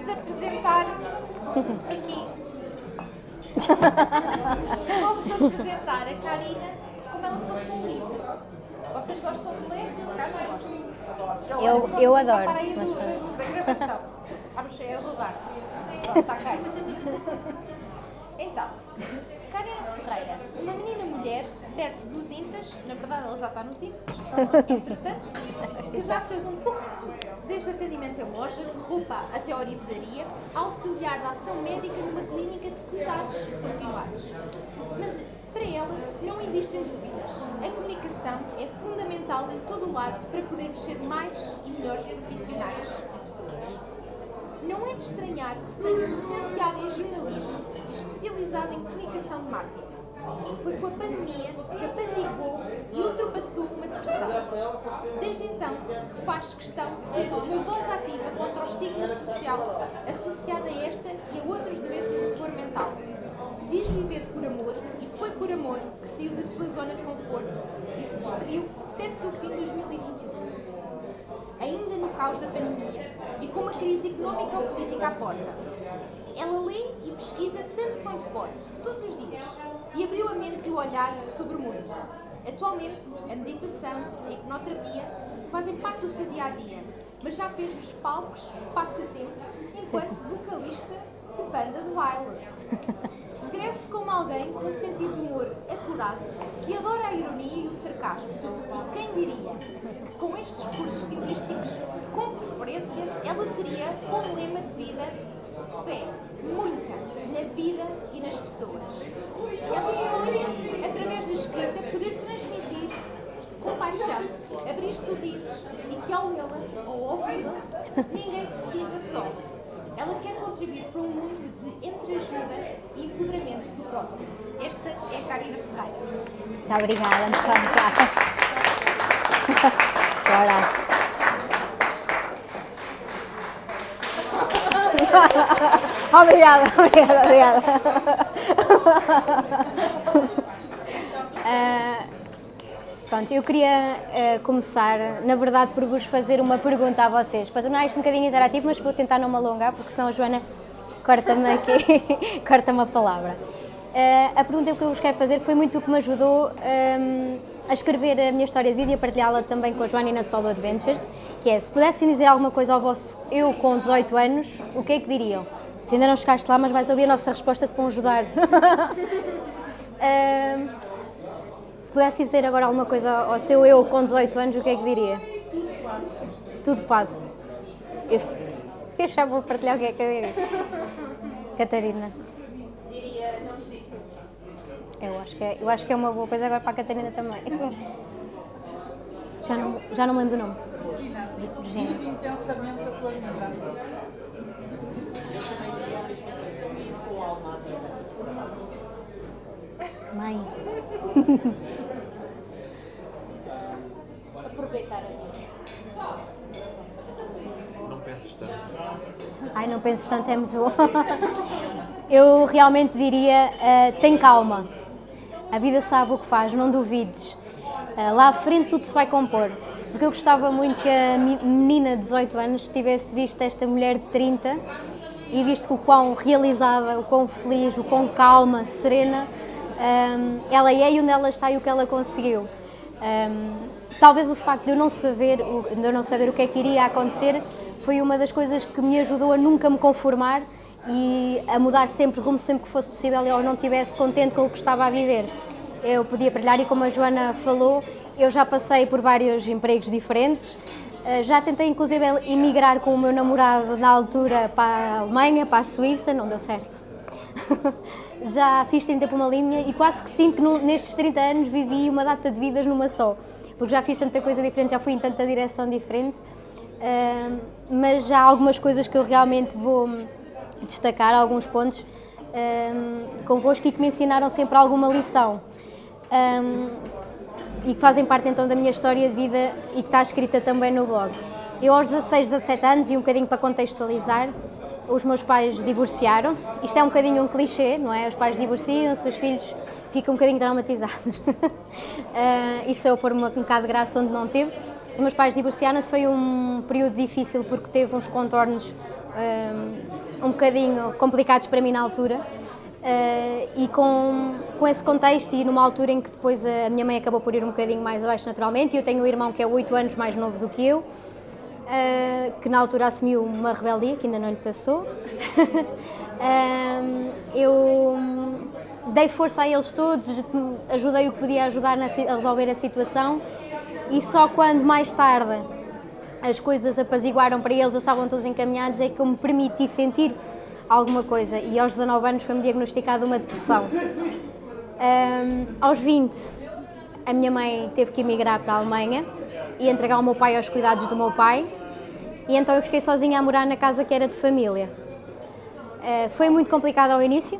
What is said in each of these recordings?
vou-vos apresentar aqui. Vou-vos apresentar a Karina como ela fosse um livro. Vocês gostam de ler? Se calhar não gostam. Eu adoro. Para aí da gravação. Sabes, é rodar. Pronto, está cá isso. Então, Karina Ferreira, uma menina mulher, perto dos Intas, na verdade ela já está nos Intas, entretanto, que já fez um pouco de tudo, desde atendimento em loja, de roupa até orivesaria, auxiliar da ação médica numa clínica de cuidados continuados. Mas para ela não existem dúvidas. A comunicação é fundamental em todo o lado para podermos ser mais e melhores profissionais e pessoas. Não é de estranhar que se tenha licenciado em jornalismo e especializado em comunicação de marketing. Foi com a pandemia que apaziguou e ultrapassou uma depressão. Desde então, que faz questão de ser uma voz ativa contra o estigma social associado a esta e a outras doenças da flor mental. Diz viver por amor e foi por amor que saiu da sua zona de conforto e se despediu perto do fim de 2021. Ainda no caos da pandemia e com uma crise económica ou política à porta. Ela lê e pesquisa tanto quanto pode, todos os dias, e abriu a mente e o olhar sobre o mundo. Atualmente, a meditação, a hipnoterapia fazem parte do seu dia-a-dia, mas já fez nos palcos passatempo enquanto vocalista de banda de baile. Descreve-se como alguém com um sentido de humor acurado, que adora a ironia e o sarcasmo. E quem diria que com estes recursos estilísticos, com preferência, ela teria como lema de vida fé, muita, na vida e nas pessoas. Ela sonha, através da escrita, poder transmitir com paixão, abrir sorrisos e que ao lê-la ou ouvi-la, ninguém se sinta só. Ela quer contribuir para um mundo de entreajuda e empoderamento do próximo. Esta é a Karina Ferreira. Muito obrigada, muito obrigada. Obrigada. Pronto, eu queria começar, na verdade, por vos fazer uma pergunta a vocês, para tornar isto um bocadinho interativo, mas vou tentar não me alongar, porque senão a Joana corta-me aqui, corta-me a palavra. A pergunta que eu vos quero fazer foi muito o que me ajudou a escrever a minha história de vida e a partilhá-la também com a Joana e na Solo Adventures, que é, se pudessem dizer alguma coisa ao vosso eu com 18 anos, o que é que diriam? Tu ainda não chegaste lá, mas vais ouvir a nossa resposta de ajudar. Se pudesse dizer agora alguma coisa ao seu eu com 18 anos, o que é que diria? Tudo passa. Eu já vou partilhar o que é que eu diria. Catarina. Diria, não desistas. Eu acho que é uma boa coisa agora para a Catarina também. Já não me lembro do nome. Regina, vive intensamente a tua vida. Eu também diria a mesma coisa, vive com alma à vida. Mãe. Aproveitar a vida. Não penses tanto. Ai, não penses tanto, é muito bom. Eu realmente diria, tem calma. A vida sabe o que faz, não duvides. Lá à frente tudo se vai compor. Porque eu gostava muito que a menina de 18 anos tivesse visto esta mulher de 30 e visto o quão realizada, o quão feliz, o quão calma, serena ela é e onde ela está e o que ela conseguiu. Talvez o facto de eu não saber o que é que iria acontecer foi uma das coisas que me ajudou a nunca me conformar e a mudar sempre rumo, sempre que fosse possível, ou não estivesse contente com o que estava a viver. Eu podia brilhar e, como a Joana falou, eu já passei por vários empregos diferentes, já tentei inclusive emigrar com o meu namorado na altura para a Alemanha, para a Suíça, não deu certo. Já fiz 30 por uma linha e quase que sinto que nestes 30 anos vivi uma data de vidas numa só, porque já fiz tanta coisa diferente, já fui em tanta direção diferente, mas já há algumas coisas que eu realmente vou destacar, alguns pontos convosco e que me ensinaram sempre alguma lição e que fazem parte então da minha história de vida e que está escrita também no blog. Eu aos 16, 17 anos, e um bocadinho para contextualizar, os meus pais divorciaram-se. Isto é um bocadinho um clichê, não é? Os pais divorciam-se, os filhos ficam um bocadinho traumatizados. Isso é eu pôr um bocado de graça onde não teve. Os meus pais divorciaram-se, foi um período difícil porque teve uns contornos um bocadinho complicados para mim na altura. E com esse contexto e numa altura em que depois a minha mãe acabou por ir um bocadinho mais abaixo naturalmente, e eu tenho um irmão que é 8 anos mais novo do que eu, que na altura assumiu uma rebeldia que ainda não lhe passou. Eu dei força a eles todos, ajudei o que podia ajudar a resolver a situação, e só quando mais tarde as coisas apaziguaram para eles, eles estavam todos encaminhados, é que eu me permiti sentir alguma coisa, e aos 19 anos foi-me diagnosticada uma depressão. Aos 20, a minha mãe teve que emigrar para a Alemanha e entregar o meu pai aos cuidados do meu pai, e então eu fiquei sozinha a morar na casa que era de família. Foi muito complicado ao início,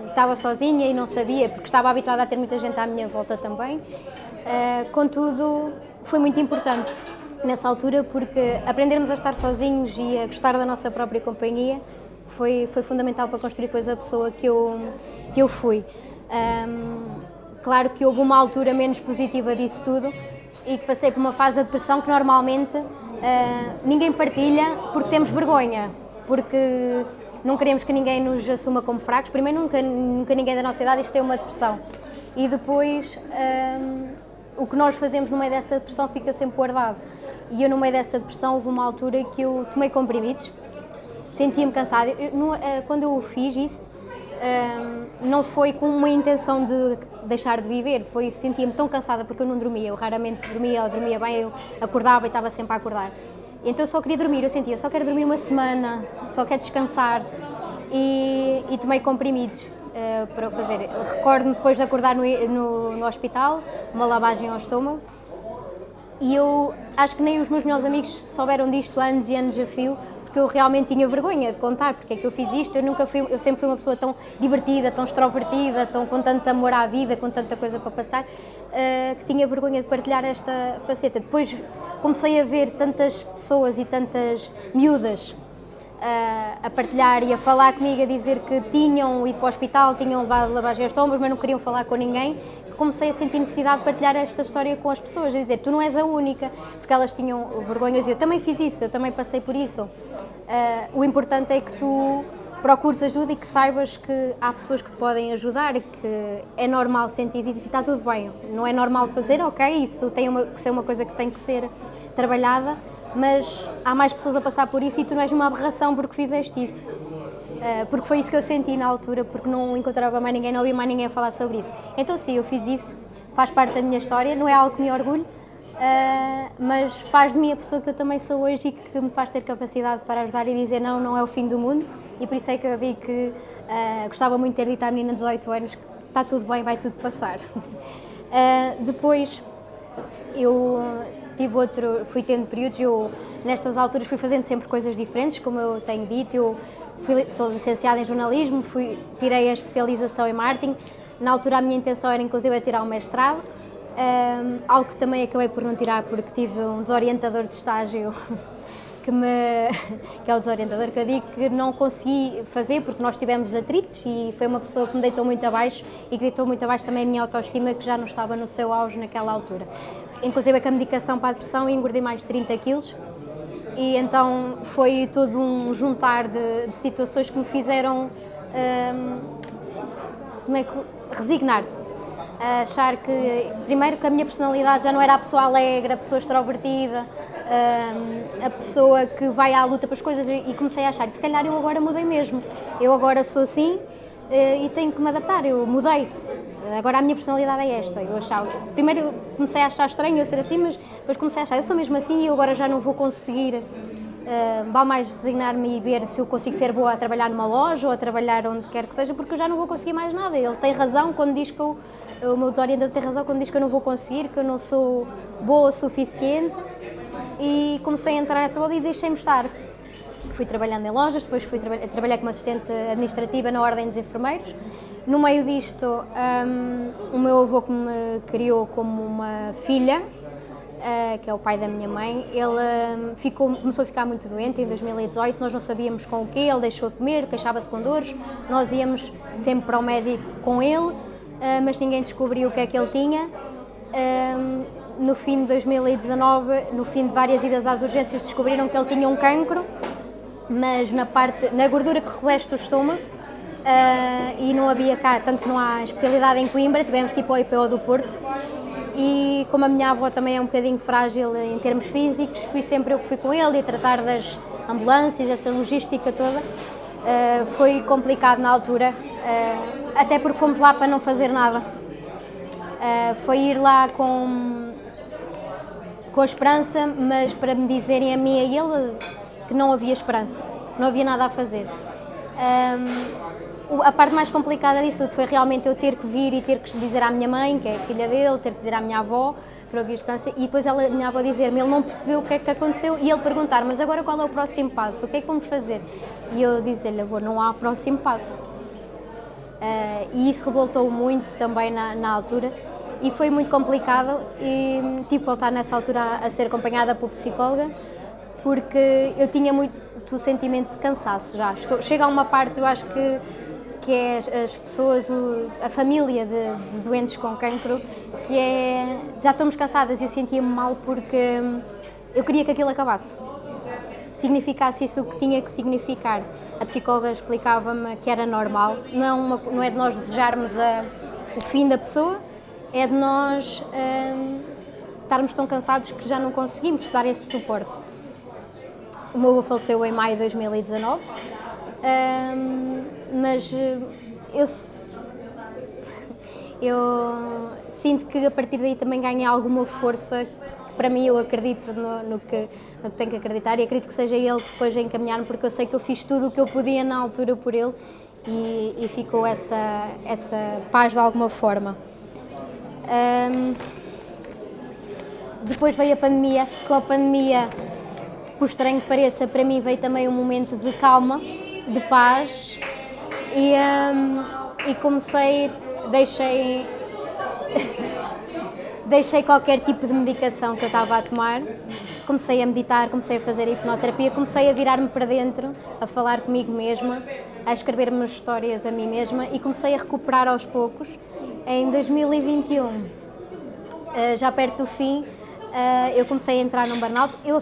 estava sozinha e não sabia, porque estava habituada a ter muita gente à minha volta também. Contudo, foi muito importante nessa altura, porque aprendermos a estar sozinhos e a gostar da nossa própria companhia foi fundamental para construir depois a pessoa que eu fui. Claro que houve uma altura menos positiva disso tudo e que passei por uma fase de depressão que normalmente ninguém partilha, porque temos vergonha, porque não queremos que ninguém nos assuma como fracos. Primeiro, nunca ninguém da nossa idade isto é uma depressão, e depois o que nós fazemos no meio dessa depressão fica sempre guardado. E eu, no meio dessa depressão, houve uma altura que eu tomei comprimidos, sentia-me cansada. Quando eu fiz isso, não foi com uma intenção de deixar de viver, sentia-me tão cansada porque eu não dormia, eu raramente dormia ou dormia bem, eu acordava e estava sempre a acordar. Então eu só queria dormir, eu sentia, só quero dormir uma semana, só quero descansar, e tomei comprimidos para o fazer. Recordo-me depois de acordar no hospital, uma lavagem ao estômago, e eu acho que nem os meus melhores amigos souberam disto há anos e anos a fio, porque eu realmente tinha vergonha de contar porque é que eu fiz isto. Eu sempre fui uma pessoa tão divertida, tão extrovertida, com tanto amor à vida, com tanta coisa para passar, que tinha vergonha de partilhar esta faceta. Depois comecei a ver tantas pessoas e tantas miúdas a partilhar e a falar comigo, a dizer que tinham ido para o hospital, tinham levado lavagem aos estômagos, mas não queriam falar com ninguém. Comecei a sentir necessidade de partilhar esta história com as pessoas, a dizer, tu não és a única, porque elas tinham vergonhas e eu também fiz isso, eu também passei por isso. O importante é que tu procures ajuda e que saibas que há pessoas que te podem ajudar, que é normal sentir isso e está tudo bem. Não é normal fazer, ok, isso tem que ser uma coisa que tem que ser trabalhada, mas há mais pessoas a passar por isso e tu não és uma aberração porque fizeste isso. Porque foi isso que eu senti na altura, porque não encontrava mais ninguém, não ouvia mais ninguém a falar sobre isso. Então sim, eu fiz isso, faz parte da minha história, não é algo que me orgulho, mas faz de mim a pessoa que eu também sou hoje e que me faz ter capacidade para ajudar e dizer não é o fim do mundo, e por isso é que eu digo que gostava muito de ter dito à menina de 18 anos que está tudo bem, vai tudo passar. Depois eu fui tendo períodos, eu nestas alturas fui fazendo sempre coisas diferentes, como eu tenho dito. Eu sou licenciada em jornalismo, tirei a especialização em marketing. Na altura a minha intenção era inclusive tirar o mestrado, algo que também acabei por não tirar porque tive um desorientador de estágio que é o desorientador que eu digo que não consegui fazer porque nós tivemos atritos, e foi uma pessoa que me deitou muito abaixo e que deitou muito abaixo também a minha autoestima, que já não estava no seu auge naquela altura. Inclusive com a medicação para a depressão engordei mais de 30 quilos, e então foi todo um juntar de situações que me fizeram resignar, a achar que, primeiro, que a minha personalidade já não era a pessoa alegre, a pessoa extrovertida, a pessoa que vai à luta pelas coisas, e comecei a achar, se calhar eu agora mudei mesmo, eu agora sou assim e tenho que me adaptar, eu mudei. Agora a minha personalidade é esta. Eu achava, primeiro comecei a achar estranho eu ser assim, mas depois comecei a achar, eu sou mesmo assim e eu agora já não vou conseguir, vale mais resignar-me e ver se eu consigo ser boa a trabalhar numa loja ou a trabalhar onde quer que seja, porque eu já não vou conseguir mais nada. Ele tem razão quando diz que o meu desorientador tem razão quando diz que eu não vou conseguir, que eu não sou boa o suficiente, e comecei a entrar nessa bola e deixei-me estar. Fui trabalhando em lojas, depois trabalhei como assistente administrativa na Ordem dos Enfermeiros. No meio disto, o meu avô, que me criou como uma filha, que é o pai da minha mãe, ele começou a ficar muito doente em 2018, nós não sabíamos com o quê, ele deixou de comer, queixava-se com dores, nós íamos sempre para o médico com ele, mas ninguém descobriu o que é que ele tinha. No fim de 2019, no fim de várias idas às urgências, descobriram que ele tinha um cancro, mas na gordura que reveste o estômago, e não havia cá, tanto que não há especialidade em Coimbra, tivemos que ir para o IPO do Porto, e como a minha avó também é um bocadinho frágil em termos físicos, fui sempre eu que fui com ele e tratar das ambulâncias, essa logística toda. Foi complicado na altura, até porque fomos lá para não fazer nada. Foi ir lá com a esperança, mas para me dizerem a mim e a ele que não havia esperança, não havia nada a fazer. A parte mais complicada disso tudo foi realmente eu ter que vir e ter que dizer à minha mãe, que é a filha dele, ter que dizer à minha avó, que não havia esperança, e depois a minha avó dizer-me, ele não percebeu o que é que aconteceu, e ele perguntar, mas agora qual é o próximo passo, o que é que vamos fazer? E eu dizer-lhe, avô, não há próximo passo. E isso revoltou muito também na altura, e foi muito complicado, e tive que voltar nessa altura a ser acompanhada por psicóloga, porque eu tinha muito o sentimento de cansaço já. Chega a uma parte, eu acho que é as pessoas, a família de doentes com cancro, que é, já estamos cansadas, e eu sentia-me mal porque eu queria que aquilo acabasse, significasse isso o que tinha que significar. A psicóloga explicava-me que era normal, não é de nós desejarmos o fim da pessoa, é de nós estarmos tão cansados que já não conseguimos dar esse suporte. O meu avô faleceu em maio de 2019, mas eu sinto que a partir daí também ganhei alguma força, que para mim eu acredito no que tenho que acreditar, e acredito que seja ele depois a encaminhar-me, porque eu sei que eu fiz tudo o que eu podia na altura por ele, e ficou essa paz de alguma forma. Depois veio a pandemia. Com a pandemia, por estranho que pareça, para mim veio também um momento de calma, de paz, e comecei, deixei qualquer tipo de medicação que eu estava a tomar, comecei a meditar, comecei a fazer hipnoterapia, comecei a virar-me para dentro, a falar comigo mesma, a escrever-me histórias a mim mesma, e comecei a recuperar aos poucos. Em 2021, já perto do fim, eu comecei a entrar num burnout. Eu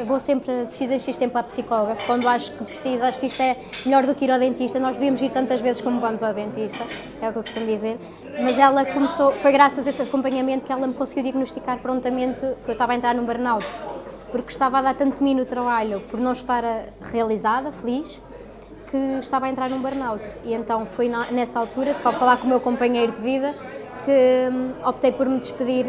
vou sempre de X em X tempo à psicóloga, quando acho que preciso, acho que isto é melhor do que ir ao dentista. Nós devíamos ir tantas vezes como vamos ao dentista, é o que eu costumo dizer. Mas ela foi graças a esse acompanhamento que ela me conseguiu diagnosticar prontamente que eu estava a entrar num burnout, porque estava a dar tanto de mim no trabalho por não estar realizada, feliz, que estava a entrar num burnout. E então foi nessa altura, para falar com o meu companheiro de vida, que optei por me despedir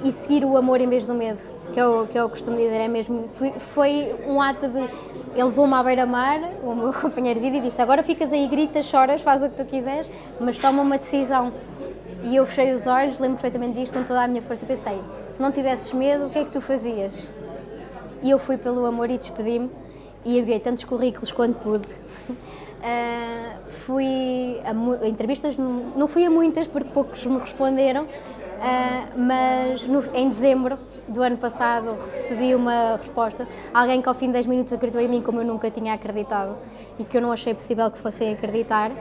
e seguir o amor em vez do medo, que eu costumo dizer, é mesmo, foi um ato de, ele levou-me à beira-mar, o meu companheiro de vida, e disse, agora ficas aí, gritas, choras, faz o que tu quiseres, mas toma uma decisão. E eu fechei os olhos, lembro perfeitamente disto, com toda a minha força, e pensei, se não tivesses medo, o que é que tu fazias? E eu fui pelo amor e despedi-me, e enviei tantos currículos quanto pude. Fui a entrevistas, não fui a muitas porque poucos me responderam, mas em dezembro do ano passado recebi uma resposta, alguém que ao fim de 10 minutos acreditou em mim como eu nunca tinha acreditado e que eu não achei possível que fossem acreditar,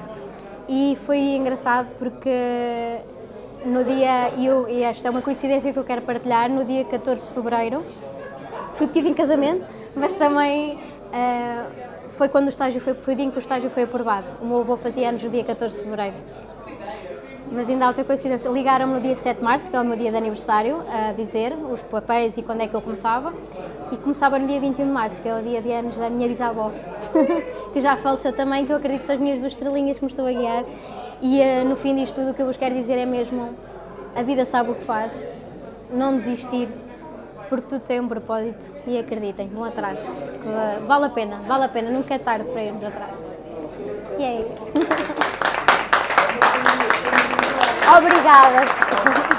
e foi engraçado porque no dia, e esta é uma coincidência que eu quero partilhar, no dia 14 de fevereiro fui pedida em casamento, mas também foi quando foi o dia em que o estágio foi aprovado. O meu avô fazia anos no dia 14 de fevereiro. Mas ainda há outra coincidência, ligaram-me no dia 7 de março, que é o meu dia de aniversário, a dizer os papéis e quando é que eu começava, e começava no dia 21 de março, que é o dia de anos da minha bisavó, que já faleceu também, que eu acredito que são as minhas duas estrelinhas que me estou a guiar, e no fim disto tudo o que eu vos quero dizer é mesmo, a vida sabe o que faz, não desistir, porque tudo tem um propósito, e acreditem, vão atrás, vale a pena, nunca é tarde para irmos atrás. E é isso. Obrigada.